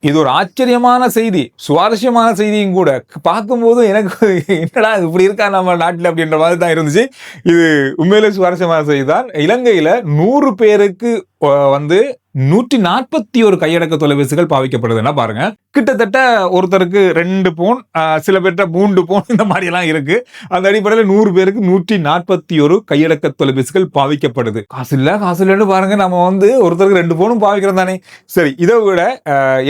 இது ஒரு ஆச்சரியமான செய்தி, சுவாரஸ்யமான செய்தியும் கூட. பார்க்கும்போது எனக்கு என்னடா இப்படி இருக்கா நம்ம நாட்டுல அப்படின்ற மாதிரி தான் இருந்துச்சு. இது உண்மையிலே சுவாரஸ்யமான செய்தி தான். இலங்கையில 100 பேருக்கு வந்து 141 கையடக்க தொலைபேசிகள் பாவிக்கப்படுதுன்னா பாருங்க. கிட்டத்தட்ட ஒருத்தருக்கு 2 போன், சில பேர்ட்ட 3 போன் இந்த மாதிரி எல்லாம் இருக்கு. அந்த அடிப்படையில் 100 பேருக்கு 141 கையடக்க தொலைபேசிகள் பாவிக்கப்படுது. காசு இல்லன்னு பாருங்க. நம்ம வந்து ஒருத்தருக்கு 2 போனும் பாவிக்கிறோம் தானே. சரி, இதை விட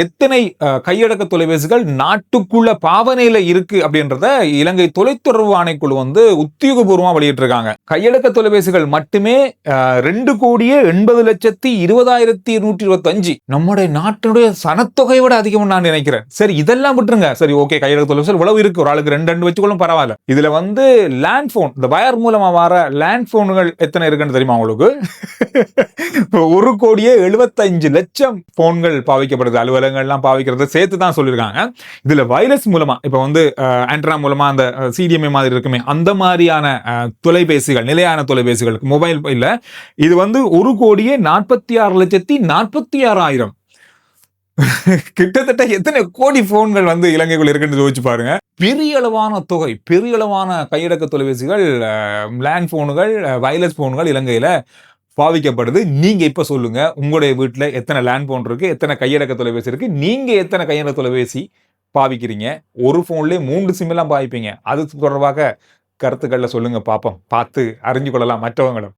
எத்தனை கையடக்க தொலைபேசிகள் நாட்டுக்குள்ள பாவனையில இருக்கு அப்படின்றத இலங்கை தொலைத்தொடர்பு ஆணைக்குழு வந்து உத்தியோகபூர்வமா வெளியிட்டு இருக்காங்க. கையடக்க தொலைபேசிகள் மட்டுமே 2,80,20,225 நம்முடைய நாட்டினுடைய சனத்தொகை விட அதிகம் நான் நினைக்கிறேன். சரி, இதெல்லாம் விட்டுருங்க. சரி, ஓகே, கையடக்க தொலைபேசி இவ்வளவு இருக்கு, ஒரு ஆளுக்கு 2 வச்சுக்கொள்ளும் பரவாயில்ல. இதுல வந்து லேண்ட் போன், இந்த வயர் மூலமா வர லேண்ட் போன்கள் எத்தனை இருக்குன்னு தெரியுமா உங்களுக்கு? 1,75,00,000 போன்கள் பாவிக்கப்படுது. அலுவலகங்கள்லாம் பாவிக்கிறது சேர்த்து தான் சொல்லியிருக்காங்க. இதுல வைரஸ் மூலமா, இப்ப வந்து ஆண்டனா மூலமா அந்த சிடிஎம்ஏ மாதிரி இருக்குமே, அந்த மாதிரியான தொலைபேசிகள், நிலையான தொலைபேசிகள், மொபைல் இல்ல, இது வந்து 1,46,46,000. கிட்டத்தட்ட எத்தனை கோடி போன்கள் வந்து இலங்கைக்குள்ள இருக்குன்னு யோசிச்சு பாருங்க. பெரிய அளவான தொகை, பெரிய அளவான கையடக்க தொலைபேசிகள், லேண்ட் போன்கள், வயர்லெஸ் போன்கள் இலங்கையில பாவிக்கப்படுது. நீங்க இப்ப சொல்லுங்க, உங்களுடைய வீட்டுல எத்தனை லேண்ட் போன் இருக்கு, எத்தனை கையடக்க தொலைபேசி இருக்கு, நீங்க எத்தனை கையடக்க தொலைபேசி பாவிக்கிறீங்க? ஒரு போன்லயே 3 சிம் எல்லாம் பாவிப்பீங்க. அது தொடர்பாக கருத்துக்கள்ல சொல்லுங்க பாப்போம். பார்த்து அறிஞ்சு கொள்ளலாம் மற்றவங்களும்.